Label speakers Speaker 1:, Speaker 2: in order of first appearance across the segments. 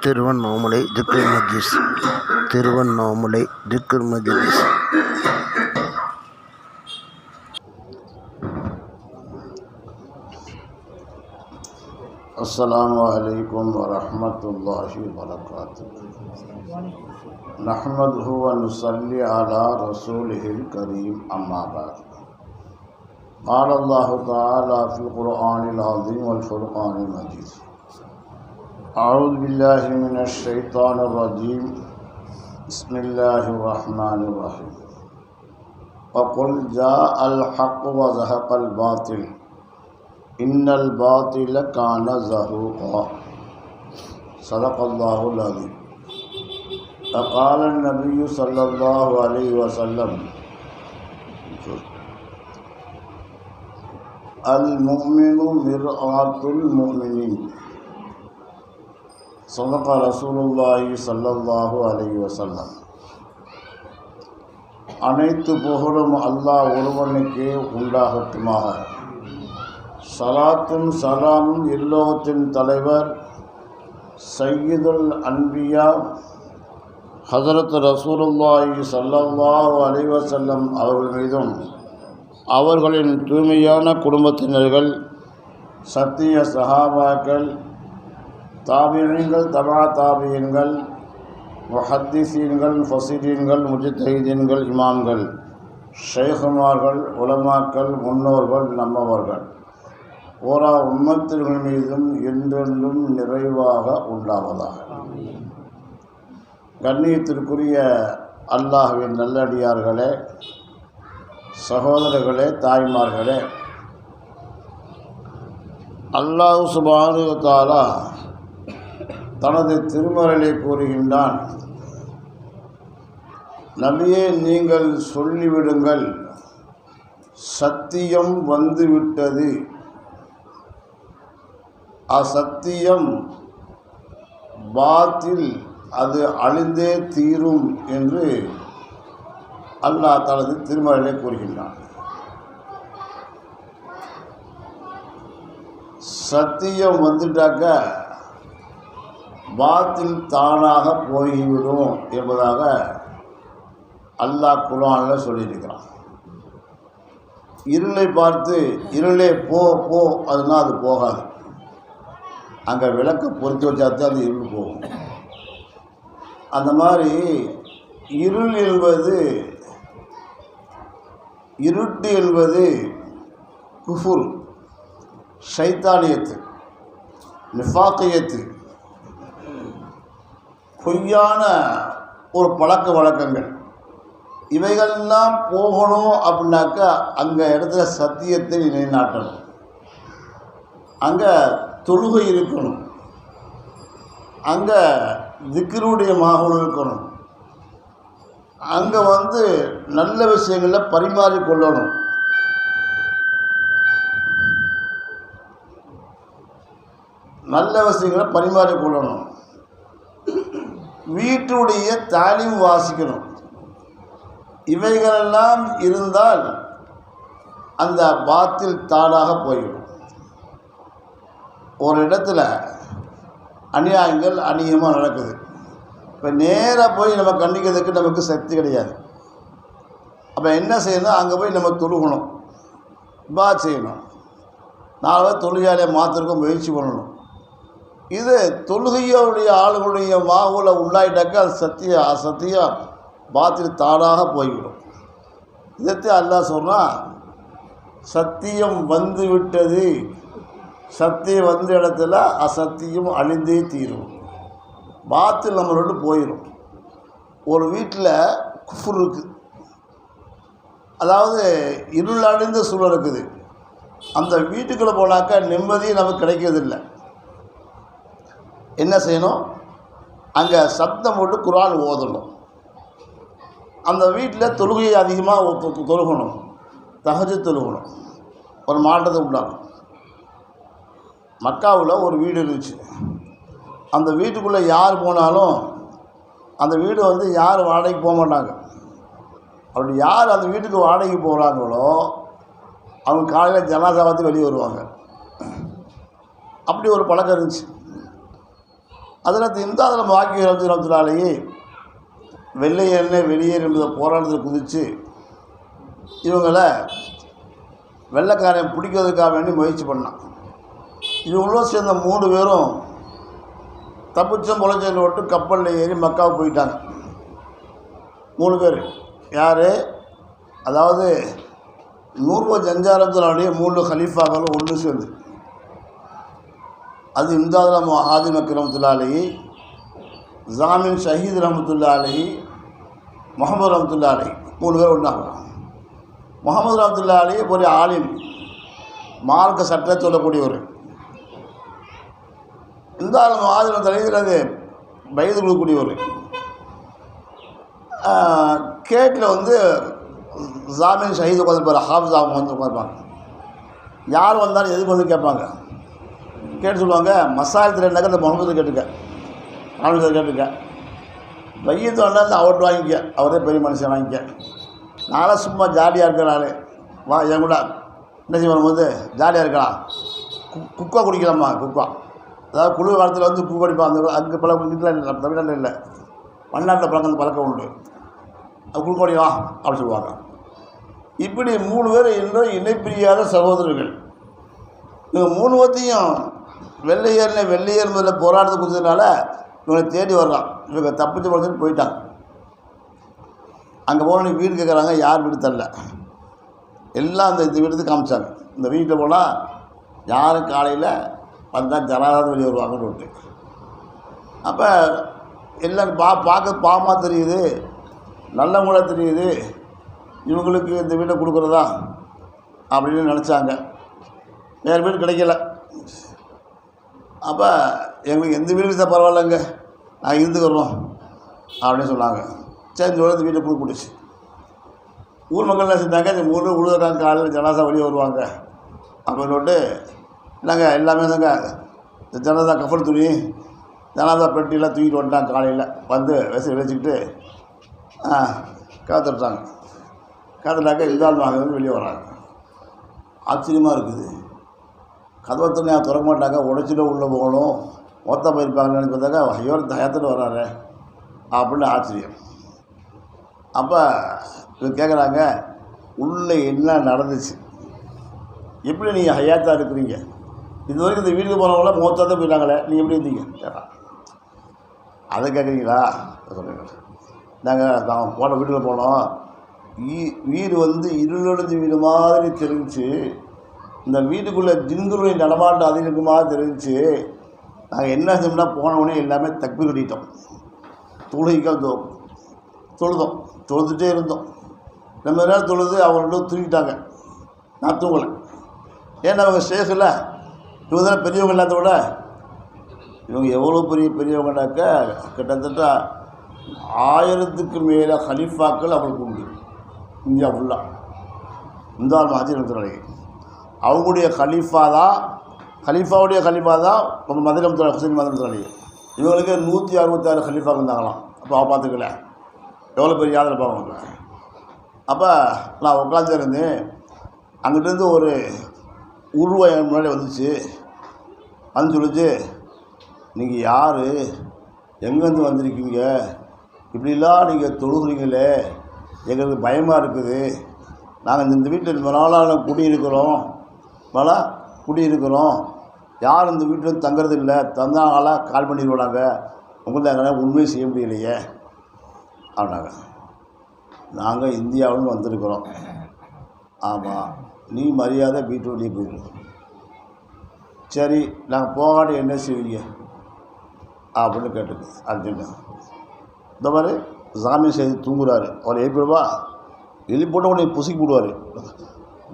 Speaker 1: திருவண்ணாமலை திக்ர் மஜ்லிஸ். திருவண்ணாமலை திக்ர் மஜ்லிஸ்.
Speaker 2: அஸ்ஸலாமு அலைக்கும் வரஹ்மத்துல்லாஹி வபரகாத்துஹு. நஹ்மதுஹு வ நுஸல்லி அலா ரசூலிஹில் கரீம். அம்மா பஅத். قال الله تعالى في القرآن العظيم والفرقان المجيد. أعوذ بالله من الشيطان الرجيم. بسم الله الرحمن الرحيم. وقل جاء الحق وزهق الباطل إن الباطل كان زهوقا. صدق الله العظيم. فقال النبي صلى الله عليه وسلم المؤمن مرآة المؤمنين. صدق رسول الله صلى الله عليه وسلم. அனைத்து புகழும் அல்லாஹ் ஒருவனுக்கே உண்டாகட்டுமாக. சலாத்தும் சலாமும் எல்லோகத்தின் தலைவர் சையீதுல் அன்பியா ஹஸரத் ரசூலுல்லாஹி ஸல்லல்லாஹு அலைஹி வஸல்லம் அவர்கள் மீதும் அவர்களின் தூய்மையான குடும்பத்தினர்கள், சத்திய சஹாபாக்கள், தாபிஈன்கள், தபா தாபிஈன்கள், முஹத்திஸீன்கள், ஃபஸீரீன்கள், முஜ்தஹிதீன்கள், இமாம்கள், ஷைഖுமார்கள், உலமாக்கள், முன்னோர்கள், நம்மவர்கள் ஓரா உம்மத்தின் மீதும் என்றென்றும் நிறைவாக உண்டாவதாக. கண்ணியத்திற்குரிய அல்லாஹ்வின் நல்லடியார்களே, சகோதரர்களே, தாய்மார்களே, அல்லாஹ் சுப்ஹானஹு வ தஆலா தனது திருமறையிலே கூறுகின்றான், நபியே நீங்கள் சொல்லிவிடுங்கள், சத்தியம் வந்துவிட்டது, அசத்தியம் பாத்தில் அது அழிந்தே தீரும் என்று அல்லாஹ் தனது திருமறையிலே கூறுகின்றான். சத்தியம் வந்துட்டாக்க பாத்தில் தானாக போய்விடும் என்பதாக அல்லாஹ் குர்ஆனில் சொல்லியிருக்கிறான். இருளை பார்த்து இருளே போ போ அதுனா அது போகாது. அங்கே விளக்க பொருத்தி வச்சாதான் அந்த இருள் போகும். அந்த மாதிரி இருள் என்பது, இருட்டு என்பது குஃபுர், ஷைத்தானியத்து, நிஃபாக்கியத்து, பொய்யான ஒரு பழக்க வழக்கங்கள், இவைகள்லாம் போகணும் அப்படின்னாக்கா அங்கே இடத்துல சத்தியத்தை நிலைநாட்டணும். அங்கே தொழுகை இருக்கணும், அங்கே திக்ருடைய மாஹூல் இருக்கணும், அங்கே நல்ல விஷயங்களை பரிமாறிக்கொள்ளணும். நல்ல விஷயங்களை பரிமாறிக்கொள்ளணும். வீட்டுடைய தாலீம் வாசிக்கணும். இவைகளெல்லாம் இருந்தால் அந்த பாத்தில் தானாக போய்விடும். ஒரு இடத்துல அநியாயங்கள் அநியமாக நடக்குது. இப்போ நேராக போய் நம்ம கண்டிக்கிறதுக்கு நமக்கு சக்தி கிடையாது. அப்போ என்ன செய்யணும், அங்கே போய் நம்ம தொழுகணும், பாத் செய்யணும், 4 தொழுகையாலே மாத்திருக்க முயற்சி பண்ணணும். இது தொழுகையோடைய ஆளுகளுடைய மாவுல உள்ளாயிட்டாக்க அது அசத்தியம் பாத்தில் தானாக போய்விடும். இதைத்தான் அல்லாஹ் சொல்கிறான், சத்தியம் வந்து விட்டது, சத்தியம் வந்த இடத்துல அசத்தியம் அழிந்தே தீரும், பாத்தில் நம்மளோட போயிடும். ஒரு வீட்டில் குஃபுர் இருக்குது, அதாவது இருள் அழிந்த சூழல் இருக்குது. அந்த வீட்டுக்குள்ளே போனாக்கா நிம்மதியும் நமக்கு கிடைக்கிறதில்லை. என்ன செய்யணும், அங்கே சப்தம் போட்டு குர்ஆன் ஓதணும். அந்த வீட்டில் தொழுகையை அதிகமாக தொழுகணும், தஹஜ்ஜுத் தொழுகணும். ஒரு மாற்றத்தை உண்டாகும். மக்காவில் ஒரு வீடு இருந்துச்சு. அந்த வீட்டுக்குள்ளே யார் போனாலும் அந்த வீடு யார் வாடகைக்கு போக மாட்டாங்க. அப்படி யார் அந்த வீட்டுக்கு வாடகைக்கு போகிறாங்களோ அவங்க காலையில் ஜனாசாவத்து வெளியே வருவாங்க. அப்படி ஒரு பழக்கம் இருந்துச்சு. அதில் இம்தாதில் வாக்கி ரமத்துலாலேயே வெள்ளையேறின வெளியேறு என்பதை போராட்டத்தில் குதித்து இவங்களை வெள்ளைக்காரன் பிடிக்கிறதுக்காக வேண்டி முயற்சி பண்ணான். இவங்களோட சேர்ந்த 3 பேரும் தப்பிச்சம் பொழைச்சல் விட்டு கப்பலில் ஏறி மக்காவுக்கு போயிட்டாங்க. 3 பேர் யார்? அதாவது நூர்வ ஜஞ்சாரத்தினுடைய 3 ஹலீஃபாக்களும் ஒன்று சேர்ந்து, அது இம்தாதுல் ஹாஜி மக்கி ரஹ்மத்துல்லாஹி அலைஹி, ஜாமின் ஷஹீத் ரஹ்மத்துல்லாஹி அலைஹி, முஹம்மது ரஹ்மத்துல்லாஹி அலைஹி 3 பேர் ஒன்றாங்க. முஹம்மது ரஹ்மத்துல்லாஹி அலைஹி ஒரு ஆலிம், மார்க்க சட்டத்தை சொல்லக்கூடியவர். இம்தாதுல் ஹாஜி தலைகிறது வயது கொடுக்கக்கூடியவர். கேட்டில் வந்து ஜாமின் ஷஹீத் உட்காந்துருப்பார், ஹாஃபிஸ் வந்து உட்காந்துருப்பாங்க. யார் வந்தாலும் எதுக்கு வந்து கேட்பாங்க. கேட்டு சொல்லுவாங்க, மசாலத்தில் இருந்தாக்க இந்த முகமது கேட்டுக்க, ஆனந்தத்தை கேட்டுக்க, பையத்து வந்தால் அந்த அவர்கிட்ட வாங்கிக்க, அவரே பெரிய மனுஷன் வாங்கிக்க. நானும் சும்மா ஜாலியாக இருக்கிறாள், வா என் கூட என்ன செய்ய வரும்போது ஜாலியாக இருக்கலாம், குக்கா குடிக்கலாமா, குக்கா அதாவது குளிர் காலத்தில் வந்து குக்கா குடிப்பான். அந்த அங்கே பழக்கம் வீட்டில் இல்லை, தமிழ்நாட்டில் இல்லை, பன்னாட்டில் பழக்கம், அந்த பழக்கம் உண்டு. அது குக்கா குடிக்கலாம் அப்படின்னு சொல்லுவாங்க. இப்படி 3 பேர் இன்னும் இணைப்பிரியாத சகோதரர்கள். இவங்க 3 பேர்த்தையும் வெள்ளையேறு முதல்ல போராட்டத்தை கொடுத்ததுனால இவங்களை தேடி வர்றான். இவங்க தப்பிச்சு போகிறதுன்னு போயிட்டாங்க. அங்கே போன வீடு கேட்குறாங்க, யார் வீடு தரல, எல்லாம் இந்த வீட்டுக்கு காமிச்சாங்க. இந்த வீட்டில் போனால் யாரும் காலையில் வந்தால் ஜனாதாவது வெளியே வருவாங்கன்னு விட்டு. அப்போ எல்லாம் பார்க்க பாவமாக தெரியுது, நல்லவங்கள தெரியுது, இவங்களுக்கு இந்த வீட்டை கொடுக்குறதா அப்படின்னு நினச்சாங்க. வேறு வீடு கிடைக்கல. அப்போ எங்களுக்கு எந்த வீடு தான் பரவாயில்லைங்க, நாங்கள் இருந்துக்கிறோம் அப்படின்னு சொன்னாங்க. சரி, இந்த வீட்டை கொடுத்துச்சு. ஊர் மக்கள் என்ன செஞ்சாங்க, இந்த 3 உழுதுறாங்க, காலையில் ஜனாசா வெளியே வருவாங்க அப்படின்னு நாங்கள் எல்லாமே தாங்க இந்த ஜனாசா கஃபன் துணி, ஜனாசா பெட்டியெல்லாம் தூக்கிட்டு வந்துட்டாங்க. காலையில் வந்து வச்சுக்கிட்டு காத்துட்டாங்க. காத்துட்டாக்க இல்லாமல் வாங்க வெளியே வராங்க. ஆச்சரியமாக இருக்குது. கதவை தண்ணி திறக்க மாட்டாங்க, உடைச்சிட்டு உள்ளே போகணும், மொத்தம் போயிருப்பாங்கன்னு பார்த்தாக்கா ஐயோ தயத்துட்டு வர்றாரு அப்படின்னு ஆச்சரியம். அப்போ இவங்க கேட்குறாங்க, உள்ளே என்ன நடந்துச்சு, எப்படி நீங்கள் ஹயாத்தாக இருக்கிறீங்க, இது வரைக்கும் இந்த வீட்டுக்கு போனவங்கள மொத்தத்தை போயிட்டாங்களே, நீங்கள் எப்படி இருந்தீங்க கேட்டான். அதை கேட்குறீங்களா சொல்லுங்க. நாங்கள் போன வீட்டில் போனோம், வீடு வந்து இருளடைஞ்ச வீடு மாதிரி தெரிஞ்சு, இந்த வீட்டுக்குள்ளே ஜின்களுடைய நடமாட்டம் அதிகமாக தெரிஞ்சு, நாங்கள் என்ன செஞ்சோம்னா போனவுடனே எல்லாமே தக்பீர் கட்டிட்டோம், தொழுகைக்காக தொழுதுகிட்டே இருந்தோம். நம்ம நேரம் தொழுது அவங்களோட தூங்கிட்டாங்க, நான் தூங்கலை. ஏன்னா அவங்க ஷேக்கில் இவங்க தானே பெரியவங்க இல்லாத விட, இவங்க எவ்வளோ பெரியவங்கனாக்க கிட்டத்தட்ட 1000க்கு மேலே ஹலீஃபாக்கள் அவங்களுக்கு உண்டு இந்தியா ஃபுல்லாக. இந்த ஹாஜி ரஹ்மத்துல்லாஹி அவங்களுடைய ஹலீஃபாவுடைய ஹலீஃபா தான் நம்ம மதுரை ஹுசைன் ரஹ்மத்துல்லாஹி. இவங்களுக்கு 166 ஹலீஃபா இருந்தாங்களாம். அப்போ அவள் பார்த்துக்கல எவ்வளோ பெரிய யாதில் பார்ப்பாங்க. அப்போ நான் உட்காந்துருந்தேன், அங்கிட்டேருந்து ஒரு உருவம் என் முன்னாடி வந்துச்சு. வந்து சொல்லிச்சு, நீங்கள் யார், எங்கேருந்து வந்திருக்கீங்க, இப்படிலாம் நீங்கள் தொழுகிறீங்களே, எங்களுக்கு பயமாக இருக்குது, நாங்கள் இந்த வீட்டில் ரொம்ப நாளாக குடியிருக்கிறோம், யார் இந்த வீட்டில் தங்குறது இல்லை, தந்தாங்களா கால் பண்ணிடுவாங்க, உங்களுக்கு அங்கே உண்மையை செய்ய முடியலையே அப்படின்னாங்க. நாங்கள் இந்தியாவிலேருந்து வந்திருக்கிறோம். ஆமாம், நீ மரியாதை வீட்டு வெளியே போயிடணும். சரி, நாங்கள் போகாட்டி என்ன செய்வீங்க அப்படின்னு கேட்டுக்கு அர்ஜென்ட்டு. இந்த மாதிரி ஜாமீன் செய்து தூங்குறாரு, அவர் எழுப்பிடுவா, எழுப்பிட்டு உடனே புசிக்கி போடுவார்,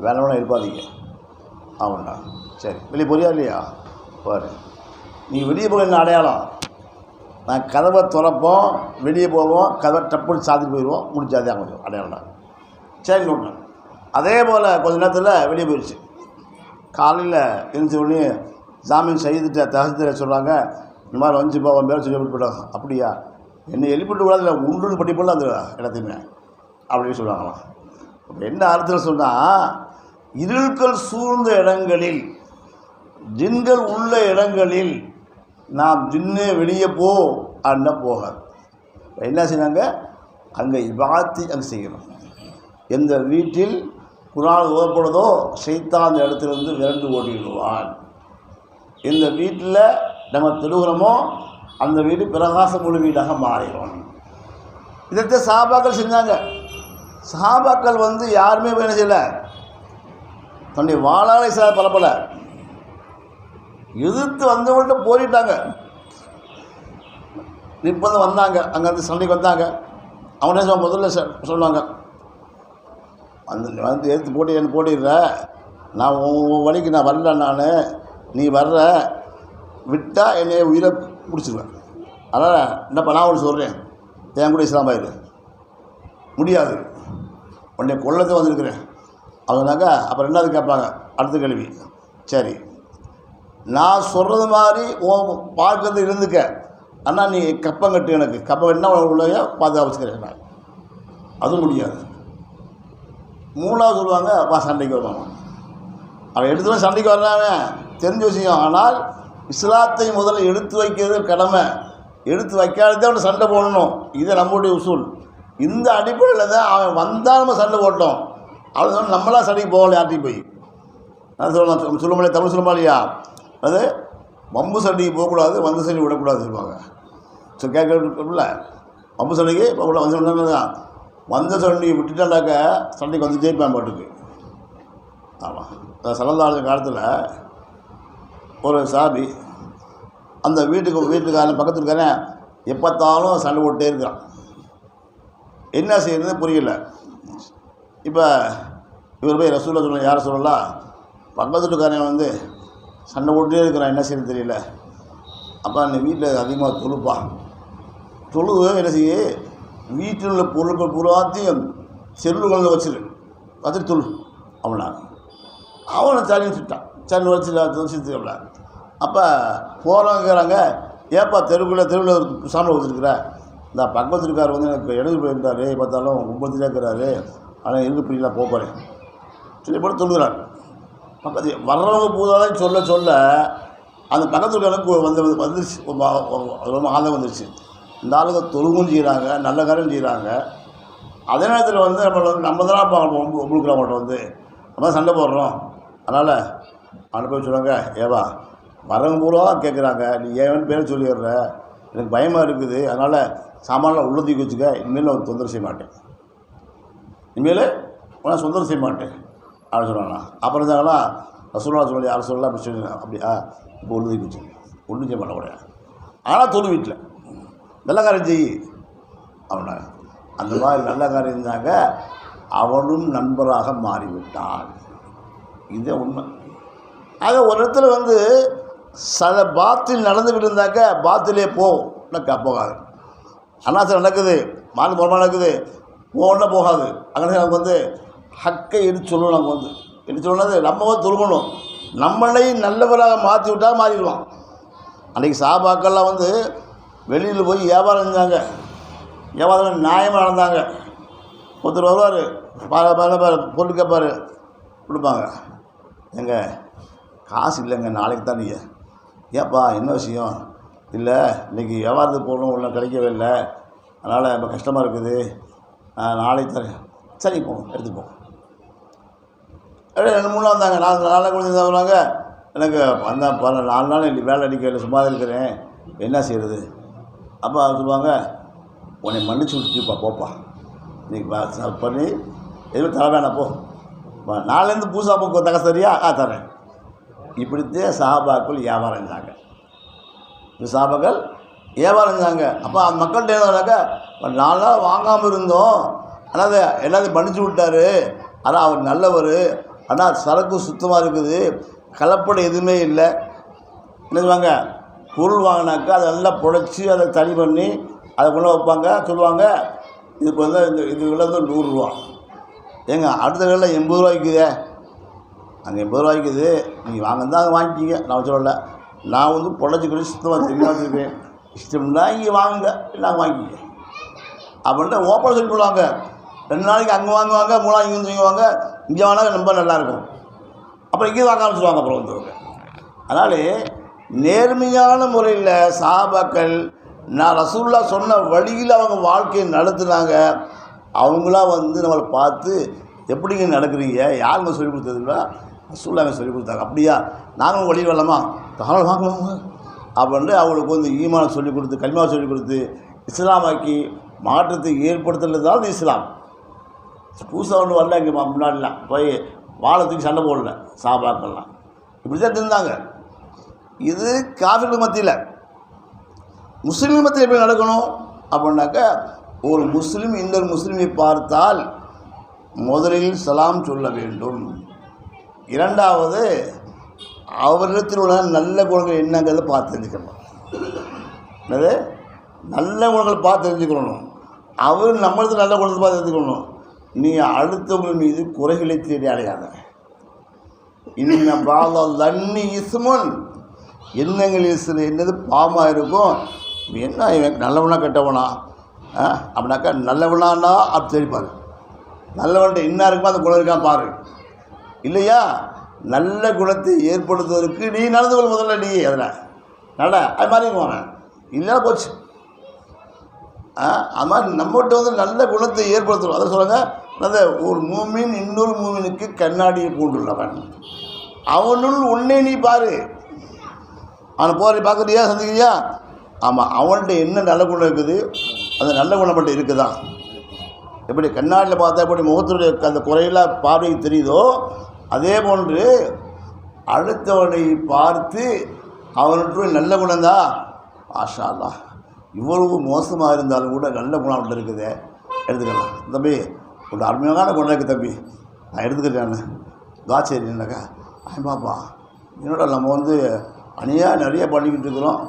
Speaker 2: வேணாம் எழுப்பாதீங்க ஆமாண்டா. சரி, வெளியே போறியா இல்லையா, பாரு, நீங்கள் வெளியே போக என்ன அடையாளம், நான் கதவை திறப்போம், வெளியே போவோம், கதவை டப்புன்னு சாத்திட்டு போயிடுவோம், முடிச்சாதே கொஞ்சம் அடையாளம்டா. சரி ஒன்று. அதே போல் கொஞ்ச நேரத்தில் வெளியே போயிடுச்சு. காலையில் எழுந்த உடனே ஜாமீன் செய்துட்டு தகஜத்தை சொல்கிறாங்க, இந்த மாதிரி வந்துச்சுப்பா உன் பேரை சொல்லி போயிட்டாங்க. அப்படியா, என்னை எழுப்பிட்டு கூடாது, இல்லை உண்டு பட்டி போடலாம் அந்த எல்லாத்தையுமே அப்படின்னு சொல்லுவாங்களாம். இப்போ என்ன அர்த்தம் சொன்னால், இருள்கள் சூழ்ந்த இடங்களில் ஜின்கள் உள்ள இடங்களில் நாம் ஜின்னு வெளியே போ அண்ணா போகாது. என்ன செய்யறாங்க? அங்கே இபாத்தி அங்கே செய்யணும். எந்த வீட்டில் குர்ஆன் ஓதப்படுதோ ஷைத்தான் அந்த இடத்துலேருந்து விரண்டு ஓடிடுவான். எந்த வீட்டில் நம்ம தொழுகிறோமோ அந்த வீடு பிரகாசம் உள்ள வீடாக மாறிடும். இதைத்தான் சஹாபாக்கள் செஞ்சாங்க. சஹாபாக்கள் யாருமே என்ன செய்யலை, தன்னுடைய வாளாலை பலப்பல எதிர்த்து வந்தவங்கள்ட்ட போரிட்டாங்க. நிற்பந்து வந்தாங்க, அங்கேருந்து சண்டைக்கு வந்தாங்க. அவனே முதல்ல சொல்லுவாங்க, எடுத்து போட்டிடுற, நான் உன் வழிக்கு நான் வரல, நான் நீ வர்ற விட்டால் என்னைய உயிரை பிடிச்சிருவேன். அதனால் என்னப்பா நான் ஒன்று சொல்கிறேன், என் கூட இஸ்லாம் ஆயிரு. முடியாது, உன்னை கொல்லத்தை வந்திருக்கிறேன் அவனாக்கா. அப்புறம் என்னது கேட்பாங்க அடுத்த கேள்வி. சரி, நான் சொல்கிறது மாதிரி உன் பார்க்கறது இருந்துக்க, ஆனால் நீ கப்பம் கட்டு, எனக்கு கப்பம் கட்டினா உள்ள பாதுகாப்புக்கிறேன் நான். அதுவும் முடியாது. மூணாவது சொல்லுவாங்க, வா சண்டைக்கு வருவாங்க. அவன் எடுத்து சண்டைக்கு வர்றாங்க தெரிஞ்ச விஷயம். ஆனால் இஸ்லாத்தை முதல்ல எடுத்து வைக்கிறது கடமை. எடுத்து வைக்காததே அவனை சண்டை போடணும். இதை நம்மளுடைய உசூல். இந்த அடிப்படையில் தான் அவன் வந்தால் நம்ம சண்டை போட்டோம். அவன் நம்மளாம் சண்டைக்கு போகல. யார்ட்டையும் போய் நான் சொல்லலாம் சொல்லுமா, தமிழ் சொல்லுமா இல்லையா? அது வம்பு சண்டைக்கு போகக்கூடாது, வந்த சண்டை விடக்கூடாது சொல்லுவாங்க. ஸோ கேட்கல, வம்பு சண்டைக்கு போகக்கூடாது, வந்த சண்டை தான். வந்த சண்டையை விட்டுட்டாண்டாக்க சண்டைக்கு வந்து ஜெயிப்பான் பாட்டுக்கு. ஆமாம், சலந்தாள காலத்தில் ஒரு சாபி அந்த வீட்டுக்காரன் பக்கத்தில் இருக்காரன் எப்போத்தாலும் சண்டை போட்டே இருக்கான். என்ன செய்யறது புரியல. இப்போ இவர் போய் ரசூலுல்லாஹ் சொல்ல, யாரை சொல்லலாம், பக்கத்து வீட்டுக்காரன் சண்டை போட்டே இருக்கிறான், என்ன செய்யறது தெரியல. அப்போ அந்த வீட்டில் அதிகமாக தொழுப்பான். தொழுவு என்ன செய்ய, வீட்டில் உள்ள பொருட்கள் பூராத்தையும் செல்லுகளில் வச்சுட்டு தொழு அவனா. அவனை சரி வச்சுட்டான், சரி வச்சுட்டு. அப்போ போகிறவங்கிறாங்க, ஏப்பா தெருவில் சாமி வச்சுருக்குற, இந்த பக்கத்து இருக்கார் எனக்கு எழுதி போயிருந்தார், பார்த்தாலும் கும்பத்திலே இருக்கிறாரு, ஆனால் இருக்கு பிடிக்கல போகிறேன் சொல்லி போட்டு தொழுகிறார். பக்கத்து வர்றவங்க பூதாலும் சொல்ல அந்த பக்கத்து இருக்காருக்கு வந்துருச்சு, ரொம்ப ஆதம் வந்துருச்சு. இந்த ஆளுங்க தொழுகும் செய்கிறாங்க, நல்ல காரியம் செய்கிறாங்க. அதே நேரத்தில் நம்ம தான் ஒம்புக்கிறவங்கள்ட்ட நம்ம சண்டை போடுறோம். அதனால் அனுப்பி சொல்லுவாங்க, ஏவா வரவங்க பூரா கேட்குறாங்க, நீ ஏன் பேரை சொல்லிடுற, எனக்கு பயமாக இருக்குது, அதனால் சாமான்லாம் உள்ள தூக்கி வச்சுக்க, இனிமேல் நான் தொந்தரவு செய்ய மாட்டேன், இனிமேல் நான் தொந்தரவு செய்ய மாட்டேன் அப்படின்னு சொல்லுவாங்களா. அப்புறம் இருந்தாங்கன்னா ரசூலுல்லாஹ் சொல்லி யார் சொல்லலாம் அப்படி சொல்லி, அப்படியா இப்போ உள்ள தூக்கி வச்சுக்க, ஒன்றும் செய்ய மாட்டேன் உடைய. ஆனால் தொழு வீட்டில் நல்ல காரியம் செய் அப்படின்னா, அந்த மாதிரி நல்ல காரியம் இருந்தாங்க, அவனும் நண்பராக மாறிவிட்டான். இதே உண்மை. ஆக ஒரு இடத்துல சில பாத்தில் நடந்துக்கிட்டு இருந்தாக்க பாத்திலே போகாது. அண்ணாசம் நடக்குது, மாறு புறமாக நடக்குது, போகணுன்னா போகாது. அங்கே நமக்கு ஹக்கை எடுத்து சொல்லணும். நம்ம எடுத்து சொன்னது நம்ம தொழுகணும். நம்மளை நல்லவராக மாற்றி விட்டால் மாறிடுவான். அன்றைக்கி சஹாபாக்கள்லாம் வெளியில் போய் வியாபாரம் செஞ்சாங்க, வியாபாரம் நியாயமாக நடந்தாங்க. ஒருத்தர் வருவார், பொருள் கேட்பார், கொடுப்பாங்க. எங்க காசு இல்லைங்க, நாளைக்கு தான் நீங்கள். ஏப்பா என்ன விஷயம்? இல்லை இன்றைக்கி வியாபாரத்துக்கு போகணும், ஒன்றும் கிடைக்கவே இல்லை, அதனால் இப்போ கஷ்டமாக இருக்குது, நாளைக்கு தரேன். சரி போங்க, எடுத்துப்போம். 2-3 நாள் வந்தாங்க, 4 நாள் கொடுத்து வருவாங்க. எனக்கு அந்த 4 நாள் வேலை அடிக்கல, சும்மா இருக்கிறேன், என்ன செய்கிறது? அப்போ சொல்லுவாங்க, உன்னை மன்னிச்சு விட்டுப்பா, போப்பா, இன்றைக்கி பண்ணி எதுவும் தர வேணாம், போ, நாலேருந்து பூசா போக்கு தக்க சரியா தரேன். இப்படித்தே சஹாபாக்கள் வியாபாரம் செஞ்சாங்க. சஹாபாக்கள் வியாபாரம் செஞ்சாங்க. அப்போ அந்த மக்கள்கிட்ட என்னன்னாக்கா, 4 நாள் வாங்காமல் இருந்தோம், ஆனால் அதை எல்லாத்தையும் மன்னிச்சு விட்டார், ஆனால் அவர் நல்லவர், ஆனால் சரக்கு சுத்தமாக இருக்குது, கலப்படம் எதுவுமே இல்லை. என்ன சொல்லுவாங்க, பொருள் வாங்கினாக்கா அதை நல்லா புடைச்சி அதை தனி பண்ணி அதை கொண்டு வைப்பாங்க. சொல்லுவாங்க, இதுக்கு இது விலை 100 ரூபா. ஏங்க அடுத்த வேலை 80 ரூபாய்க்குதே, அங்கே 80 ரூபாய்க்குது, நீங்கள் வாங்கினா அதை வாங்கிக்கிங்க, நான் சொல்லலை. நான் புடைச்சி கழிச்சு சுத்தமாக தெரிஞ்சு வச்சுருக்கேன், இஷ்டம்னா இங்கே வாங்குங்க, நாங்கள் வாங்கிக்கிங்க அப்படின்ட்டு ஓப்பன் சொல்லி போடுவாங்க. 2 நாளைக்கு அங்கே வாங்குவாங்க, 3 நாளைக்கு இங்கே வாங்குவாங்க, இங்கே வாங்கினா ரொம்ப நல்லாயிருக்கும். அப்புறம் இங்கே வாங்க ஆரம்பிச்சுடுவாங்க. அப்புறம் அதனாலே நேர்மையான முறையில் சஹாபாக்கள் நான் ரசூலுல்லாஹ் சொன்ன வழியில் அவங்க வாழ்க்கையை நடத்துனாங்க. அவங்களாம் வந்து நம்மளை பார்த்து எப்படிங்க நடக்கிறீங்க, யாருங்க சொல்லிக் கொடுத்ததுங்களா, ரசூலுல்லாஹ் சொல்லிக் கொடுத்தாங்க. அப்படியா, நாங்களும் வழி வரலாமா, தாராளம் வாங்குவாங்க அப்படின்ட்டு அவங்களுக்கு வந்து ஈமானை சொல்லிக் கொடுத்து கல்மா சொல்லிக் கொடுத்து இஸ்லாமாக்கி மாற்றத்தை ஏற்படுத்துறது தான் இஸ்லாம். புதுசாக ஒன்று வரல. இங்கே முன்னாடிலாம் போய் வாழத்துக்கு சண்டை போடல சஹாபாக்கள்லாம், இப்படி தான் இருந்தாங்க. இது காஃபிர்கள் மத்தியில். முஸ்லீம் மத்தியில் எப்படி நடக்கணும் அப்படின்னாக்கா, ஒரு முஸ்லீம் இன்னொரு முஸ்லீமை பார்த்தால் முதலில் சலாம் சொல்ல வேண்டும். இரண்டாவது, அவரிடத்தில் உள்ள நல்ல குணங்கள் என்னங்கிறத பார்த்து தெரிஞ்சுக்கணும். என்னது நல்ல குணங்களை பார்த்து தெரிஞ்சுக்கணும். அவர் நம்மளுக்கு நல்ல குணத்தை பார்த்து தெரிஞ்சுக்கணும். நீ அடுத்தவங்கள் மீது குறைகளை தேடி அடையாத. இன்னும் லன்னி இஸ்முன், எண்ணங்களில் சில என்னது பாவமாக இருக்கும். என்ன இவன் நல்லவனா கெட்டவனா அப்படின்னாக்கா, நல்லவனான்னா அப்படி தெரிப்பார். நல்லவன்ட்ட என்ன இருக்குமோ அந்த குணம் இருக்கா பாரு. இல்லையா, நல்ல குணத்தை ஏற்படுத்துவதற்கு நீ நடந்து கொள்ள முதல்ல. நீ அதில் நட, அது மாதிரி இருக்குவாங்க. இல்லைன்னா போச்சு. அது மாதிரி நம்மகிட்ட வந்து நல்ல குணத்தை ஏற்படுத்தணும். அதை சொல்லுங்க, அந்த ஒரு மூமின் இன்னொரு மூமினுக்கு கண்ணாடியை கொண்டுள்ளவன். அவனுள் உன்னை நீ பாரு. அவனை போகிற பார்க்குறியா, சந்திக்கிறியா, ஆமாம், அவன்கிட்ட என்ன நல்ல குணம் இருக்குது, அந்த நல்ல குணம் மட்டும் இருக்குதா. எப்படி கண்ணாடியில் பார்த்தா எப்படி முகத்துடைய அந்த குறையெல்லாம் பார்வைக்கு தெரியுதோ, அதே போன்று அடுத்தவனை பார்த்து அவனுடைய நல்ல குணம்தான். ஆஷா அல்லாஹ், இவ்வளவு மோசமாக இருந்தாலும் கூட நல்ல குணம் அவன்கிட்ட இருக்குது, எடுத்துக்கலாம். தம்பி ஒரு அருமையான குணம் இருக்குது தம்பி, நான் எடுத்துக்கிட்டேன் காச்சேரினாக்கா, பாப்பா என்னோட நம்ம வந்து அநியாக நிறைய பண்ணிக்கிட்டு இருக்கிறோம்.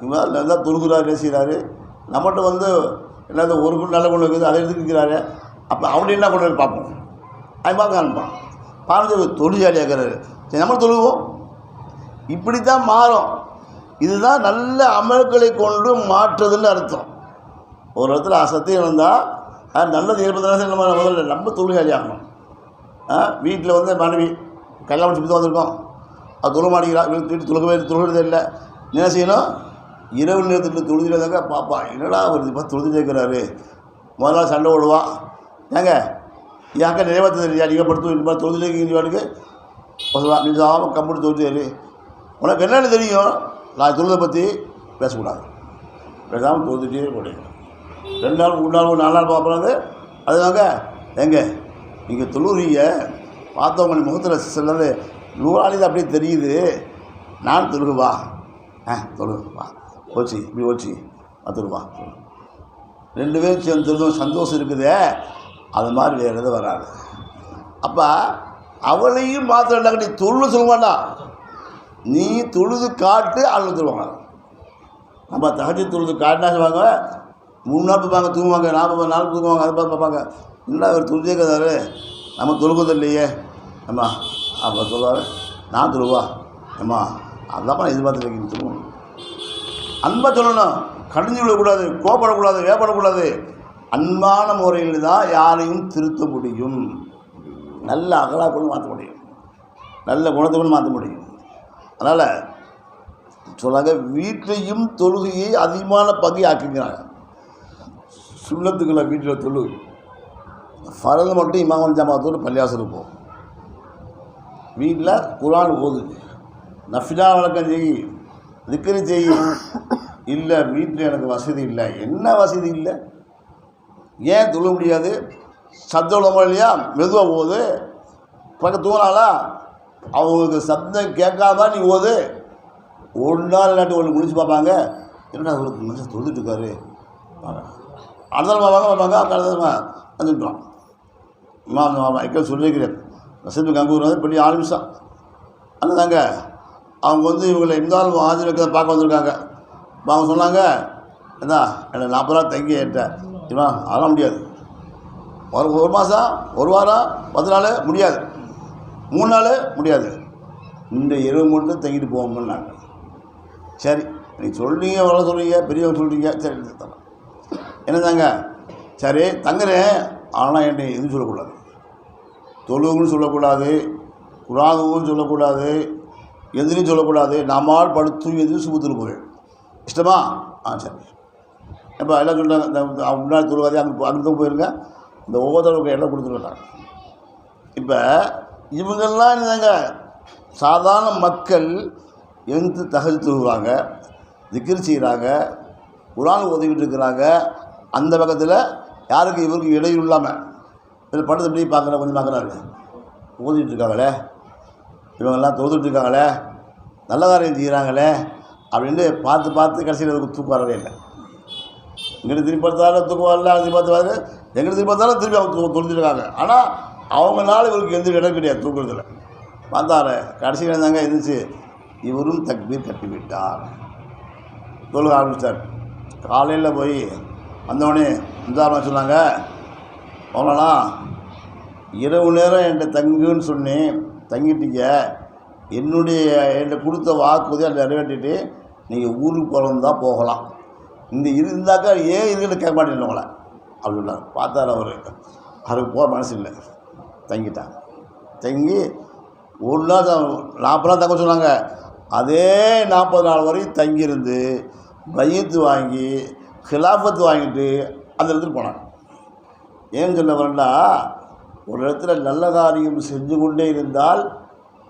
Speaker 2: இவன் நல்லா துருகுறாரு பேசுகிறாரு, நம்மகிட்ட வந்து என்னது ஒரு குணம் நல்ல குணம் இருக்குது, அதை எடுத்துக்கிறாரு. அப்போ அவனுடைய என்ன குணம் பார்ப்போம். அவன் பார்க்க அனுப்பான் பார்த்து தொழிலாளியாகிறாரு, சரி நம்ம தொழுவோம். இப்படி தான் மாறும். இதுதான் நல்ல அமல்களை கொண்டு மாற்றுறதுன்னு அர்த்தம். ஒரு இடத்துல சத்தியம் இருந்தால் நல்லது ஏற்படுத்தினா நம்ம முதல்ல நம்ம தொழிலாளி ஆகணும். வீட்டில் வந்து மனைவி கல்யாணம் முடிச்சு தான் வந்திருக்கோம், அது தொழ மாட்டேங்கிறா, வீட்டு தொழுகிறதே இல்லை. என்ன செய்யணும், இரவு நேரத்தில் தொழுதிடாதாங்க. பாப்பா என்னடா வருது இப்போ தொழுதுட்டே இருக்கிறாரு. முதல் நாள் சண்டை ஓடுவான், ஏங்க ஏங்க நிறைவேற்ற தெரியா, நீங்கள் படுத்து இந்த மாதிரி தொழுதுட்டே இருக்கிறீங்க, நிஜாமல் கம்ப்யூட்டர் தொழுது. உனக்கு என்னென்னு தெரியும், நான் தொழுதை பற்றி பேசக்கூடாது, பேசாமல் தொழுதுட்டே கூடாது. 2 நாள் 3 நாள் 4 நாள் பார்ப்பது. அதுதாங்க எங்க நீங்கள் தொழுறீங்க, பார்த்தவங்க முகத்தில் சிலது நூறாளி தான் அப்படியே தெரியுது, நான் தொழுகுவா தொழுவா ஓச்சி இப்படி ஓச்சி தொழுவா 2 பேரும் சேர்ந்து தொழுதும் சந்தோஷம் இருக்குதே, அது மாதிரி வேறு எதுவும் வராது. அப்போ அவளையும் மாத்திரம் நீ தொழுது சொல்ல வேண்டாம், நீ தொழுது காட்டு அவங்க சொல்லுவாங்க. நம்ம தகஜ தொழுது காட்டினா சொல்லுவாங்க, 3 நாள் பார்ப்பாங்க தூங்குவாங்க, 40 நாள் தூங்குவாங்க, அதை பார்த்து பார்ப்பாங்க. இல்லை அவர் தொழுதே கதாரு, நம்ம தொழுகிறது இல்லையே அம்மா அப்போ சொல்லுவார், நான் தொழுவா அம்மா அதெல்லாம் நான் எதிர்பார்த்து வைக்கணும் சொல்லுவோம். அன்பாக சொல்லணும், கடிஞ்சு விடக்கூடாது, கோப்படக்கூடாது, வேப்படக்கூடாது. அன்பான முறையில் தான் யாரையும் திருத்த முடியும், நல்ல அகலாக கொண்டு மாற்ற முடியும், நல்ல குணத்தை கொண்டு மாற்ற முடியும். அதனால் சொல்லாங்க, வீட்டையும் தொழுகையை அதிகமான பங்கி ஆக்கிக்கிறாங்க. சுண்ணத்துக்களை வீட்டில் தொழுகு, ஃபரது மட்டும் இமாம் ஜமாத்தோடு பள்ளியாசலுக்கு போகும். வீட்டில் குர்ஆன் ஓது, நஃபிலா வழக்கம் செய், திக்ரு செய். இல்லை வீட்டில் எனக்கு வசதி இல்லை. என்ன வசதி இல்லை, ஏன் தொழ முடியாது? சத்தம் விட இல்லையா, மெதுவாக ஓது. பக்கம் தூங்கினாலா, அவங்களுக்கு சத்தம் கேட்காதான் நீ ஓது. 1 நாள் இல்லாட்டி 1 முடிச்சு பார்ப்பாங்க, என்னடா ஒரு மனுஷன் தொழுதுட்டு இருக்காரு, அடுத்த பார்ப்பாங்க அடுத்த வந்துட்டோம். எங்கே சொல்லியிருக்கிறேன், ரசீது கங்கூர் வந்து பெரிய ஆளுமிஷம் அண்ணதாங்க. அவங்க வந்து இவங்களை இருந்தாலும் ஆஜர் பார்க்க வந்திருக்காங்க. அவங்க சொன்னாங்க, என்ன எனக்கு 40 ரூபா தங்கி ஏற்றேன், இவன் அதெல்லாம் முடியாது. ஒரு மாதம் 1 வாரம் 10 நாள் முடியாது, 3 நாள் முடியாது, இந்த இரவு மட்டும் தங்கிட்டு போவோம்னாங்க. சரி நீங்கள் சொல்கிறீங்க, எவ்வளோ சொல்கிறீங்க, பெரியவங்க சொல்கிறீங்க, சரி தரேன் என்னதாங்க, சரி தங்குறேன். ஆனால் என்னை எதுவும் சொல்லக்கூடாது, தொழுவுன்னு சொல்லக்கூடாது, குரானுன்னு சொல்லக்கூடாது, எந்திரின்னு சொல்லக்கூடாது. நம்மால் படுத்து தூங்கி சுபத்தில் போய் இஷ்டமா சரி. இப்போ எல்லாம் சொல்கிறாங்க, இந்த முன்னாடி தொழுவாதே அங்கே போயிருங்க, இந்த ஒவ்வொருத்தருக்கு இடம் கொடுத்துருக்காங்க. இப்போ இவங்கெல்லாம் என்னங்க, சாதாரண மக்கள் எழுந்து தகவல் தொழுகிறாங்க, திக்ர் செய்கிறாங்க, குர்ஆன் ஓதிக்கிட்டு இருக்கிறாங்க. அந்த பக்கத்தில் யாருக்கு இவருக்கு இடையூறு இல்லாமல் இதில் படத்தை எப்படி பார்க்குற கொஞ்சம் பார்க்குறாரு, ஓதிட்டு இருக்காங்களே, இவங்கெல்லாம் தொழுதுட்டு இருக்காங்களே, நல்ல காரியம் செய்கிறாங்களே அப்படின்னு பார்த்து கடைசியில் தூக்கம் வரவே இல்லை. இங்கிட்ட திரும்பி பார்த்தாலும் தூக்கம் வரல, திரும்பி பார்த்தாரு, எங்கிட்ட திரும்பி பார்த்தாலும் திரும்பி அவங்க தொழுதுருக்காங்க. ஆனால் அவங்களால இவருக்கு எந்த இடம் கிடையாது தூக்குறதுல. பார்த்தாரு கடைசியில் இருந்தாங்க இருந்துச்சு, இவரும் தக்பீர் கட்டி விட்டார், தொழுக ஆரம்பித்தார். காலையில் போய் வந்தவொடனே உதாரணம் சொன்னாங்க, அவங்களா இரவு நேரம் என்கிட்ட தங்குன்னு சொன்னேன், தங்கிட்டீங்க, என்கிட்ட கொடுத்த வாக்குறுதியை அதை நிறைவேற்றிட்டு நீங்கள் ஊருக்கு போகணும் தான் போகலாம், இந்த இருந்தாக்கா ஏன் இருக்குன்னு கேட்க மாட்டேன் உங்களை அப்படின்னார். பார்த்தார் அவருக்கு போக மனசு இல்லை, தங்கிட்டாங்க. தங்கி ஒரு நாள் 40 நாள் தங்க சொன்னாங்க. அதே 40 நாள் வரையும் தங்கியிருந்து பையத்து வாங்கி ஹிலாஃபத்து வாங்கிட்டு அந்த இடத்துக்கு போனாங்க. ஏன்னு சொல்ல வரண்டா, ஒரு இடத்துல நல்ல காரியம் செஞ்சு கொண்டே இருந்தால்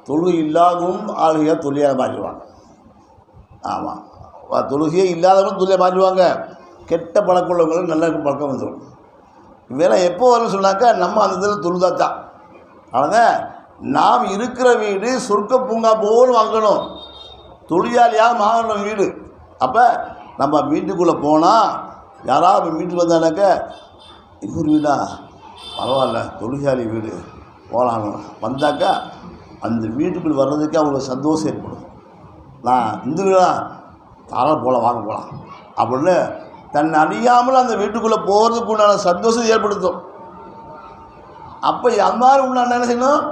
Speaker 2: தொழுகை இல்லாதவும் ஆளுகையாக தொழிலாக மாறிடுவாங்க. ஆமாம், தொழுகையே இல்லாதவங்களும் தொழிலை மாறிடுவாங்க. கெட்ட பழக்கம் உள்ளவங்களும் நல்ல பழக்கம் வந்துடும். வேலை எப்போ வரும்னு சொன்னாக்கா நம்ம அந்த இதில் தொழுதாத்தான். அதனால் நாம் இருக்கிற வீடு சொர்க்க பூங்கா போல் வாங்கணும், தொழிலாளியாக வாங்கணும் வீடு. அப்போ நம்ம வீட்டுக்குள்ளே போனால் யாராவது வீட்டுக்கு வந்தானாக்க, இவர் வீடா பரவாயில்ல தொழிலாளி வீடு போகலாம் வந்தாக்கா அந்த வீட்டுக்குள்ளே வர்றதுக்கு அவங்களுக்கு சந்தோஷம் ஏற்படும். நான் இந்த வீடா தாராளம் போகலாம், வாங்க போகலாம் அப்படின்னு தன்னை அறியாமல் அந்த வீட்டுக்குள்ளே போகிறதுக்கு உண்டான சந்தோஷம் ஏற்படுத்தும். அப்போ அந்த மாதிரி உள்ள என்ன செய்யணும்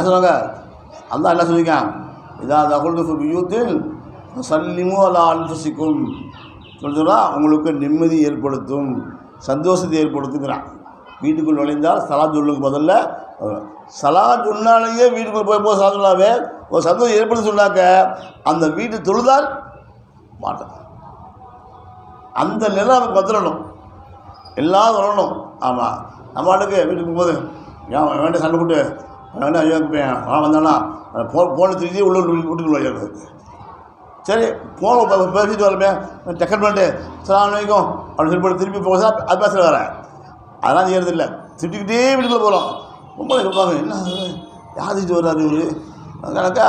Speaker 2: சொன்னாங்க, அந்த என்ன சொல்லியிருக்கேன், இதான் தகவல் யூத்தில் சல்லிமு அல்லா அல்ஃபுசிக்கும் சொல்லுறா, உங்களுக்கு நிம்மதி ஏற்படுத்தும், சந்தோஷத்தை ஏற்படுத்துங்கிறான். வீட்டுக்குள் நுழைந்தால் சலா சொல்லுங்க, முதல்ல சலா சொன்னாலேயே வீட்டுக்குள்ளே போய் சலா சொன்னாவே ஒரு சந்தோஷம் ஏற்படுத்த சொன்னாக்க அந்த வீட்டு தொழுதால் மாட்டோம். அந்த நிலை நமக்கு வந்துடணும், எல்லாம் வரணும். ஆமாம், நம்ம ஆளுக்கு வீட்டுக்கு போகும்போது ஏன் வேண்டிய சண்டை போட்டு வேண்டாம் ஐயோ வந்தானா போன திருச்சி உள்ள வீட்டுக்குள்ள வரையாது. சரி போன பேசிட்டு வரமே டெக்கன் பண்ணிட்டு சலாம் வரைக்கும் அப்படின்னு சொல்லி திருப்பி போக அது பேசுகிற வேறு அதெல்லாம் செய்கிறது இல்லை. திட்டிக்கிட்டே வீட்டுக்குள்ளே போகிறோம். ரொம்ப கேட்பாங்க, என்ன யார் திட்டு வர்றாரு இவர் கணக்கா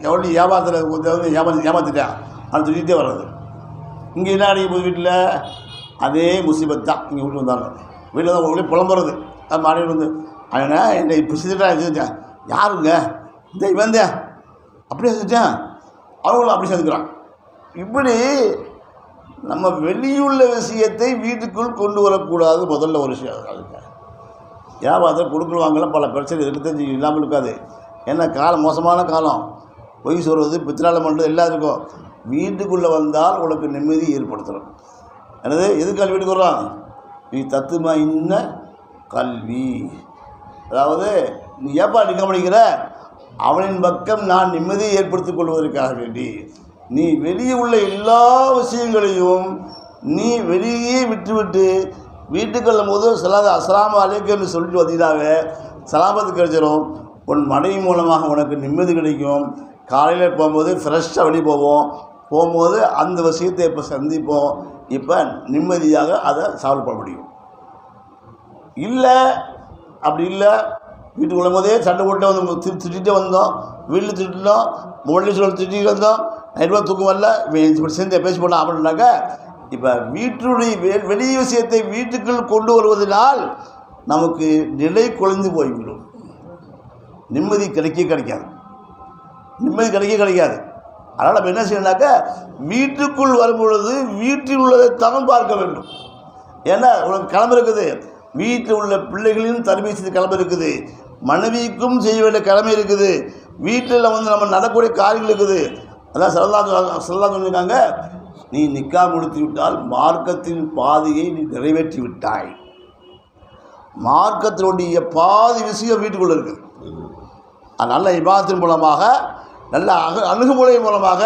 Speaker 2: எவ்வளோ வியாபாரத்தில் ஏமாற்றிட்டேன் அது திட்டிகிட்டே வர்றது. இங்கே என்ன அடிக்க போகுது வீட்டில் அதே முசீபத் தான். இங்கே வீட்டு வந்தாங்க வீட்டில் தான் உங்களே புலம்புறது. அது மாடி வந்து அவனா என்னை இப்போ செஞ்சுட்டேன் யாருங்க இந்த இவந்தேன் அப்படியே செஞ்சுட்டேன், அவங்களும் அப்படி செஞ்சுக்கிறான். இப்படி நம்ம வெளியுள்ள விஷயத்தை வீட்டுக்குள் கொண்டு வரக்கூடாது. முதல்ல ஒரு விஷயம் அதுக்கு வியாபாரத்தில் கொடுக்கல் வாங்கலாம் பல பிரச்சனை இருக்குது, இல்லாமல் இருக்காது. ஏன்னா காலம் மோசமான காலம், பொய் சொல்வது பித்திராலம் பண்ணுறது எல்லாம் இருக்கும். வீட்டுக்குள்ளே வந்தால் உனக்கு நிம்மதி ஏற்படுத்தணும். எனது எதுக்கால் வீட்டுக்கு வர்றான், நீ தத்துமா இன்ன கல்வி, அதாவது நீ ஏப்பா நிற்க முடிக்கிற அவனின் பக்கம் நான் நிம்மதியை ஏற்படுத்திக் கொள்வதற்காக வேண்டி நீ வெளியே உள்ள எல்லா விஷயங்களையும் நீ வெளியே விட்டுவிட்டு வீட்டுக்கு வரும் போது அஸ்ஸலாமு அலைக்கும் சொல்லிட்டு வந்தீங்கன்னாவே சலாமத்து கிடைச்சிடும். உன் மனைவி மூலமாக உனக்கு நிம்மதி கிடைக்கும். காலையில் போகும்போது ஃப்ரெஷ்ஷாக வெளியே போகும்போது அந்த விஷயத்தை இப்போ சந்திப்போம். இப்போ நிம்மதியாக அதை சால்வ் பண்ண முடியும். இல்லை அப்படி இல்லை, வீட்டுக்கு வரும்போதே சண்டை போட்டு வந்து திட்டிகிட்டே வந்தோம், வீட்டில் திட்டினோம், மொழியில் சொல்லி திட்டிகிட்டு வந்தோம், நைட்டு தூக்கம் வரல, இப்படி சேர்ந்து பேசி போனோம் அப்படின்னாக்கா இப்போ வீட்டுடைய வெளி விஷயத்தை வீட்டுக்குள் கொண்டு வருவதனால் நமக்கு நிலை குறைந்து போய்விடும். நிம்மதி கிடைக்காது. அதனால் நம்ம என்ன செய்யணும்னாக்கா வீட்டுக்குள் வரும் பொழுது வீட்டில் உள்ளதை தான் பார்க்க வேண்டும். ஏன்னா உனக்கு கிளம்பு இருக்குது, வீட்டில் உள்ள பிள்ளைகளின் தர்பீ செய்த கிளம்பு இருக்குது, மனைவிக்கும் செய்ய வேண்டிய கடமை இருக்குது, வீட்டில் வந்து நம்ம நடக்கக்கூடிய காரியங்கள் இருக்குது. அதான் சொல்லலாம் சொல்லியிருக்காங்க, நீ நிக்கா முடித்து விட்டால் மார்க்கத்தின் பாதையை நீ நிறைவேற்றி விட்டாய். மார்க்கத்தினுடைய பாதி விஷயம் வீட்டுக்குள்ளே இருக்குது. அதனால் இபாதத்தின் மூலமாக நல்ல அணுகுமுறை மூலமாக,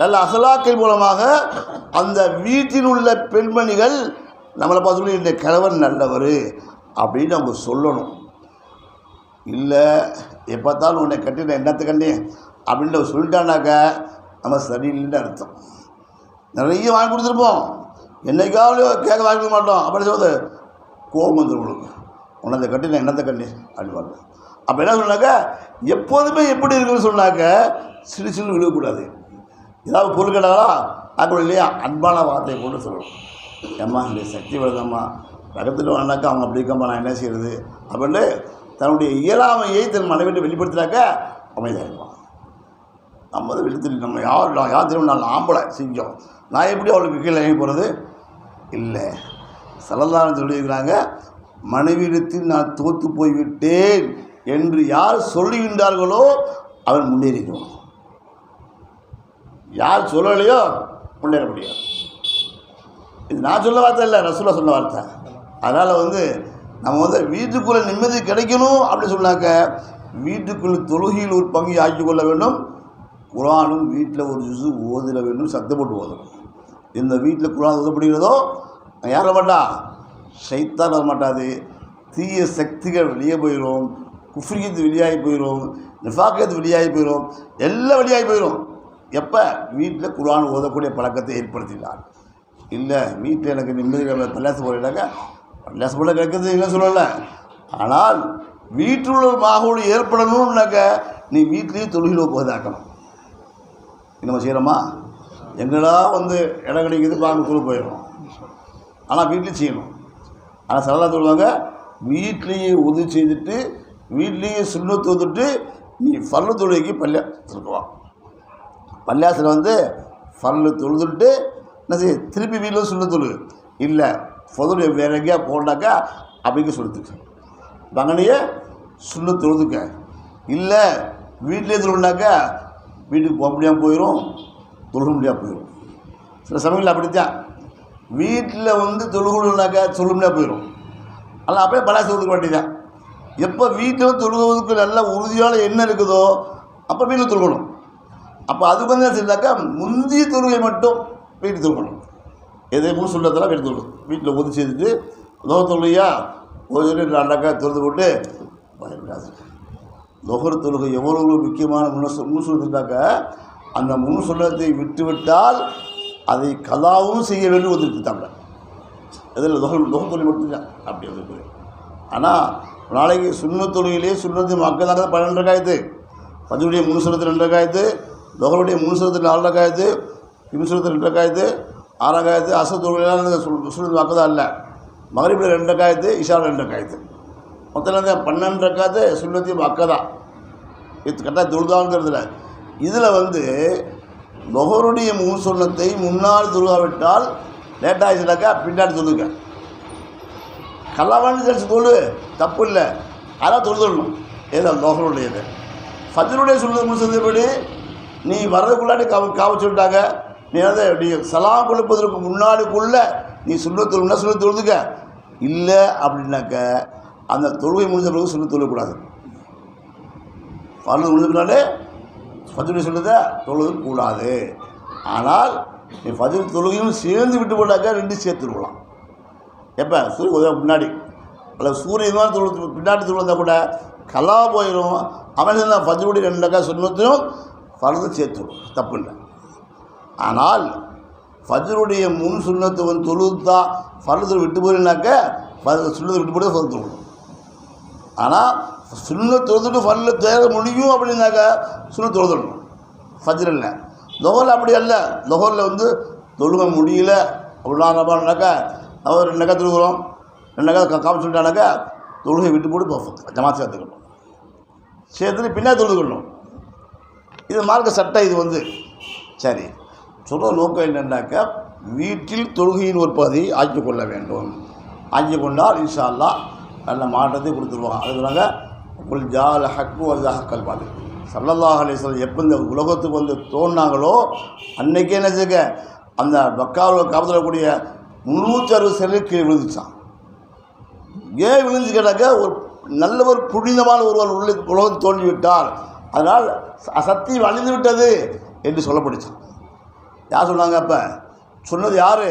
Speaker 2: நல்ல அகலாக்கின் மூலமாக அந்த வீட்டில் உள்ள பெண்மணிகள் நம்மளை பார்த்து சொல்லி இந்த கிழவன் நல்லவர் அப்படின்னு அவங்க சொல்லணும். இல்லை எப்போத்தாலும் உன்னை கட்டின என்னத்தை கண்ணே அப்படின்னு சொல்லிட்டானாக்கா நம்ம சரியில்லைன்னு அர்த்தம். நிறைய வாங்கி கொடுத்துருப்போம், என்னைக்காவது கேட்க வாங்கி கொடுக்க மாட்டோம். அப்படி சொல்லுது கோபம் வந்துடும் உங்களுக்கு, உன்னை கட்டின என்னத்தை கண்ணே அப்படின்னு. அப்போ என்ன சொன்னாக்க எப்போதுமே எப்படி இருக்குன்னு சொன்னாக்க சிறு சிறு விழுகக்கூடாது. ஏதாவது பொருள் கேட்டாங்களா அப்படி இல்லையா அன்பான வார்த்தையை கொண்டு சொல்லணும். ஏம்மா இந்த சக்தி வருதம்மா பக்கத்தில் வேணாக்கா அவங்க அப்படி இருக்கம்மா நான் என்ன செய்கிறது அப்படின்னு தன்னுடைய இயலாமையை தன் மனைவிட்டு வெளிப்படுத்தினாக்க அமைதியாக இருப்பான். நம்ம அதை வெளிப்படுத்தி நம்ம யார் தெரியும், நான் ஆம்பளை செஞ்சோம், நான் எப்படி அவளுக்கு கீழே இறங்கி போகிறது இல்லை. சலதாரம் சொல்லியிருக்கிறாங்க, மனைவியிடத்தில் நான் தோற்று போய்விட்டேன் என்று யார் சொல்லுகின்றார்களோ அவன் முன்னேறிக்கணும். யார் சொல்லலையோ முன்னேற முடியாது. இது நான் சொல்ல வார்த்தை இல்லை, ரசூலா சொன்ன வார்த்தை. அதனால் நம்ம வீட்டுக்குள்ளே நிம்மதி கிடைக்கணும் அப்படின்னு சொன்னாக்க வீட்டுக்குள்ளே தொழுகையில் ஒரு பங்கு ஆக்கிக் கொள்ள வேண்டும். குர்ஆனும் வீட்டில் ஒரு ஜுஸு ஓதிட வேண்டும், சத்தப்பட்டு ஓதணும். இந்த வீட்டில் குர்ஆன் ஓதப்படுகிறதோ யார மாட்டா, ஷைத்தான் வர மாட்டாது, தீய சக்திகள் வெளியே போயிடும், குஃப்ரியத்து வெளியாகி போயிடும், நிஃபாக்கத்து வெளியாகி போயிடும், எல்லாம் வெளியாகி போயிடும். எப்போ வீட்டில் குர்ஆன் ஓதக்கூடிய பழக்கத்தை ஏற்படுத்தினார். இல்லை வீட்டில் எனக்கு நிம்மதி பல்லாசு போடுறாங்க, பல்லாசு போட கிடைக்கிறது இல்லை சொல்லலை. ஆனால் வீட்டில் உள்ள மாகோடு ஏற்படணும்னாக்க நீ வீட்லேயும் தொழுகையில் போதாக்கணும். நம்ம செய்கிறோமா, எங்கடா இடம் கிடைக்கிது பார்க்க தொழில் போயிடும். ஆனால் வீட்லேயும் செய்யணும். ஆனால் சரளா சொல்லுவாங்க, வீட்லேயே உதவி செய்துட்டு வீட்லேயே சுண்ணத்து வந்துட்டு நீ ஃபர்லு தொழுகைக்கு பள்ளியாசுக்குவான். பள்ளியாசில் ஃபர்லு தொழுதுட்டு என்ன செய்ய திருப்பி வீட்டில் சுண்ண தொழு இல்லை பொதுடைய வேறு எங்கேயா போனாக்கா அப்படிங்க சொல்லித்துக்க அங்கனையே சுண்ண தொழுதுக்க. இல்லை வீட்டிலே தொழுனாக்கா வீட்டுக்கு போக முடியாமல் போயிடும், தொழுக முடியாமல் போயிடும். சில சமயங்கள் அப்படித்தான் வீட்டில் தொழுகணுன்னாக்கா சொல்ல முடியாது போயிடும். ஆனால் அப்படியே பலாசி தொழுக வேண்டியதான். எப்போ வீட்டில் தொழுகிறதுக்கு நல்ல உறுதியான எண்ணம் இருக்குதோ அப்போ வீட்டில் தொழுகணும். அப்போ அதுக்கு என்ன செய்தாக்கா முந்திய தொழுகை மட்டும் வீட்டு தொழுகணும். எதையும் சொல்லத்தெல்லாம் வீட்டு தொழுகும். வீட்டில் உதவி செய்துட்டு தொழுகையா ஒரு ரெண்டாக்கா தொழுது போட்டு பயப்படாது. லொஹர் தொழுகை எவ்வளவு முக்கியமான முன் சொல்லிட்டாக்க அந்த முன் சொல்லத்தை விட்டுவிட்டால் அதை கலாவும் செய்ய வேண்டும் ஒதுக்கிட்டாங்க. இதில் லொஹர் தொழில் மட்டும்தான் அப்படி வந்து. ஆனால் நாளைக்கு சுண்ண தொழுகையிலே சுண்ணத்து மக்கள் தான் 12 ரக்காயத்து, பஜ்ருடைய முன் சொல்லத்து 2 ரக்காயத்து, லொஹருடைய முன் சொல்லத்து 4 ரக்காயத்து, பின் சொல்லத்து 2 ரக்காயத்து, 6 ரக்காயத்து, அசர் தொழுகைலாம் சுண்ணத்து மக்கள் தான் இல்லை. மகரிபில் 2 ரக்காயத்து, இஷாவில் 2 ரக்காயத்து, மொத்தம் 12 ரக்காயத்து சுண்ணத்தையும் மக்கள் தான். இது கரெக்டாக தொழுதாங்கிறதுல இதில் லொஹருடைய முன் சொன்னத்தை முன்னால் தொழுகாவிட்டால் லேட்டாகிடுச்சுனாக்கா பின்னாடி தொழுக கல்லாவான்னு தெரிச்சு தொழு தப்பு இல்லை. அதான் தொழுதணும். ஏதோ லொஹருடையது ஃபஜ்ருடைய சொல்லுறது முன் சொன்னபடி நீ வர்றதுக்குள்ளாடி காவ சொல்லிட்டாங்க. நீ நீ சலாம் கொடுப்பதற்கு முன்னாடிக்குள்ளே நீ சுண்ண தொழுதுக்க. இல்லை அப்படின்னாக்க அந்த தொழுகை முடிஞ்ச பிறகு சுண்ண தொழக்கூடாது. ஃபர்து முடிஞ்சுக்கினாலே ஃபஜ்ருடைய சொல்லுறதை தொழுது கூடாது. ஆனால் நீ ஃபஜ்ர் தொழுகையும் சேர்ந்து விட்டு போட்டாக்கா 2 சேர்த்துருக்கலாம். எப்போ சூரிய உதவி முன்னாடி அல்லது சூரியன் தான் தொழு பின்னாடி தொழுந்தால் கூட கலா போயிடும். அவன் தான் ஃபஜ்ருடைய 2 ரக்கா சுன்னத்தையும் ஃபர்து சேர்த்துடும், தப்பு இல்லை. ஆனால் ஃபஜ்ருடைய முன் சுண்ணத்தை தொழுதா ஃபர்து விட்டு போயினாக்க சுண்ணத்தை விட்டு போட்டு ஃபர்து தொழுணும். ஆனால் சுண்ண தொழுதுட்டு ஃபர்தில் தேர முடியும் அப்படின்னாக்கா சுண்ண தொழுதணும். ஃபஜ்ர் இல்லை. லொஹரில் அப்படி அல்ல. லொஹரில் தொழுக முடியல அப்படின்னாக்கா அவர் 2 ரக்கா தொழுகிறோம், 2 ரக்கா காமி சொல்லிட்டானாக்கா தொழுகை விட்டு போட்டு ஜமாத் சேர்த்துக்கணும். சேர்த்துட்டு பின்னாடி தொழுதுக்கணும். இது மார்க்க சட்டம். இது சரி சொல்கிற நோக்கம் என்னென்னாக்கா வீட்டில் தொழுகையின் ஒரு பகுதியை ஆக்கிக் கொள்ள வேண்டும். ஆக்கிக் கொண்டால் இன்ஷா அல்லாஹ் நல்ல மாற்றத்தை கொடுத்துருவாங்க. அது சொன்னாங்க உங்கள் ஜால் ஹக்கு வஜாஹக்கல் பாது ஸல்லல்லாஹு அலைஹி வஸல்லம் எப்போ இந்த உலகத்துக்கு தோன்றாங்களோ அன்றைக்கே என்ன செய்ய அந்த மக்காவில் காப்பத்தில் 360 செல்லுக்கு கீழே விழுந்துச்சான். ஏன் விழுந்து கேட்டாக்க ஒரு நல்லவர் புனிதமான ஒருவர் உலகத்தில் தோன்றிவிட்டால் அதனால் சத்தியம் அழிந்து விட்டது என்று சொல்லப்பட்டுச்சு. யார் சொன்னாங்க? அப்போ சொன்னது யார்?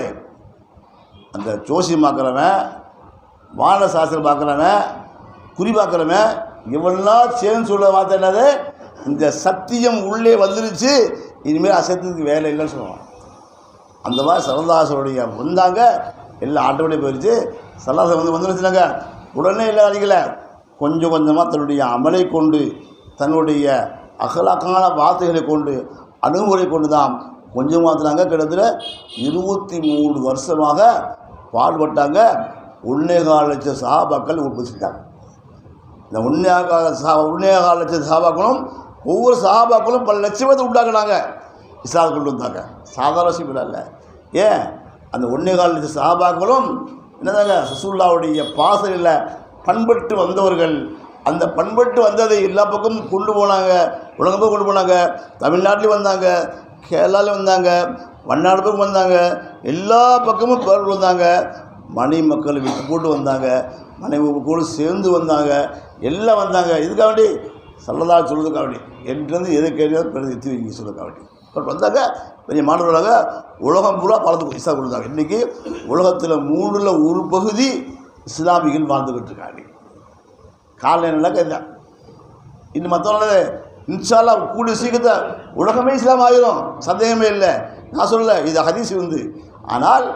Speaker 2: அந்த ஜோசியம் பார்க்குறவன், வான சாஸ்திரம் பார்க்குறவன், குறி பார்க்குறவன், இவெல்லாம் சேர்ந்து சொல்ல வார்த்தை என்னது? இந்த சத்தியம் உள்ளே வந்துருச்சு, இனிமேல் அசத்தியத்துக்கு வேலை இல்லைன்னு சொல்லுவான். அந்த மாதிரி சரதாசருடைய வந்தாங்க, எல்லாம் ஆட்டோடைய போயிடுச்சு. சரதாசர் வந்துருச்சுனாங்க, உடனே இல்லை அடிக்கலை, கொஞ்சம் கொஞ்சமாக தன்னுடைய அமலை கொண்டு, தன்னுடைய அகலாக்கான வார்த்தைகளை கொண்டு, அணுகுமுறை கொண்டு தான் கொஞ்சம் மாற்றினாங்க. கிட்டத்தட்ட 23 வருஷமாக பாடுபட்டாங்க. 1.25 லட்சம் சஹாபாக்கள் உற்பத்திட்டாங்க. இந்த 1.25 லட்சம் சஹாபாக்களும் ஒவ்வொரு சஹாபாக்களும் பல லட்சம் பேர் உண்டாக்குனாங்க, இஸ்லாத்தை கொண்டு வந்தாங்க. சாதாரண விஷயம் இல்லை. ஏன் அந்த 1.25 லட்சம் சஹாபாக்களும் என்னதாங்க ரசூலுல்லாஹ்வுடைய பாசையில் பண்பட்டு வந்தவர்கள். அந்த பண்பட்டு வந்ததை எல்லா பக்கமும் கொண்டு போனாங்க, உலகம் போய் கொண்டு போனாங்க. தமிழ்நாட்டிலையும் வந்தாங்க, கேரளாவில் வந்தாங்க, வண்ணாடு பக்கம் வந்தாங்க, எல்லா பக்கமும் பேர் வந்தாங்க. மணி மக்களை விட்டு போட்டு வந்தாங்க, மனைவி கூட சேர்ந்து வந்தாங்க, எல்லாம் வந்தாங்க. இதுக்காக வேண்டி சல்லல்லாஹு அலைஹி சொல்லுறதுக்காக வேண்டி என்றது எதை கேட்க பிறகு எத்தி வைங்க சொல்லுறதுக்காக வேண்டி வந்தாங்க. பெரிய மாணவர்களாக உலகம் பூரா பலத்துக்கு இஸ்லாம் கொடுத்தாங்க. இன்றைக்கி உலகத்தில் 3ல் 1 பகுதி இஸ்லாமிகள் வாழ்ந்துக்கிட்டு இருக்காங்க. காலையில் கேட்குறேன், இன்னும் மற்றவங்கள இன்ஷா அல்லாஹ் கூடிய சீக்கிரத்தை உலகமே இஸ்லாம் ஆகிரும், சந்தேகமே இல்லை. நான் சொல்லலை, இது ஹதீஸ் ஆனால்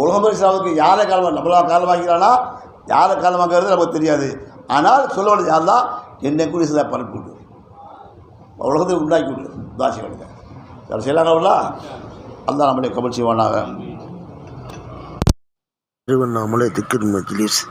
Speaker 2: உலகம் இஸ்லாமுக்கு யாரை காலமாக நம்மளா காலமாக்கிறானா, யாரை காலமாக்கிறது நமக்கு தெரியாது. ஆனால் சொல்ல வேண்டியது யார் தான்? என்னை கூட இஸ்லாம் பரப்பி விடு, உலகத்தை உண்டாக்கி விடு, தாசி விடுங்க. யார் செய்யலாங்களா? அந்த நம்முடைய கமல் செய்வானாக.
Speaker 1: திருவண்ணாமலை திக்ர் மஜ்லிஸ்